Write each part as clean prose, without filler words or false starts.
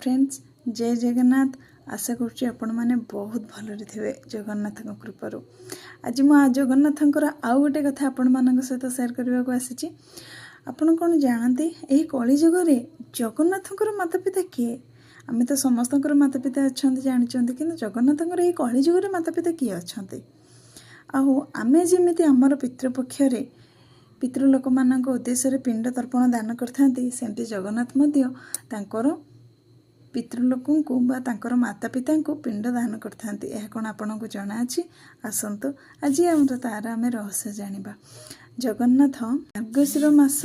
Friends जय जगन्नाथ। आशा करुच्ची आपण मैंने बहुत भलरे थे जगन्नाथ कृपारू। आज मुझे जगन्नाथ आउ गोटे कथा आपण मान सहित सेयार करने को आसी। आपण कौन जानते यही कलिजुगे जगन्नाथ माता पिता किए? आम तो समस्त माता पिता अच्छा जानते कि जगन्नाथ यही कलिजुगे माता पिता किए अच्छा? आमे जमी आमर पितृपक्ष पितृलोक मान उद्देश्य पिंड तर्पण दान करते सेमती जगन्नाथ तांकर पितृलोक को माता पिता को पिंड दान करते। यह कौन आपन को जना अच्छी? आसतु आज आम तार आम रहस्य जानिबा। जगन्नाथ मार्गशीर मास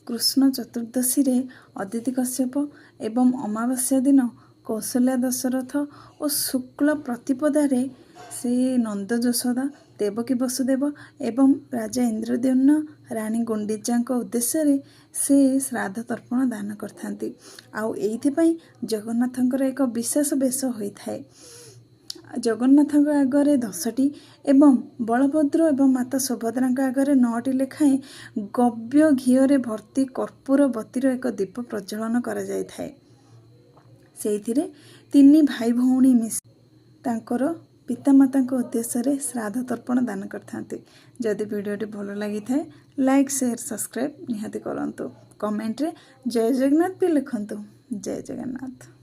कृष्ण चतुर्दशी रे अदिति कश्यप एवं अमावास्या दिन कौशल्या दशरथ और शुक्ल प्रतिपदारे से नंद यशोदा देवकी वसुदेव एवं राजा इंद्रद्युम्न रानी गुंडीचा उद्देश्य से श्राद्ध तर्पण दान करथांती। आउ एइथिपई जगन्नाथंकर एक विशेष बेश होइथाए। जगन्नाथ आगरे 10टी एवं बलभद्र एवं माता सुभद्रा आगरे 9टी लेखाएं गव्य घीओरे भर्ती कर्पूर बतीर एक दीप प्रज्वलन करा जायथाए। सेइथिरे 3 भाई भौणी मिस तांकर पितामाता उद्देश्य श्राद्ध तर्पण दान करते। जदि वीडियोटी भल लगी था लाइक शेयर सब्सक्राइब निहाती करंतु। कमेंट रे जय जगन्नाथ भी लिखंतु। जय जगन्नाथ।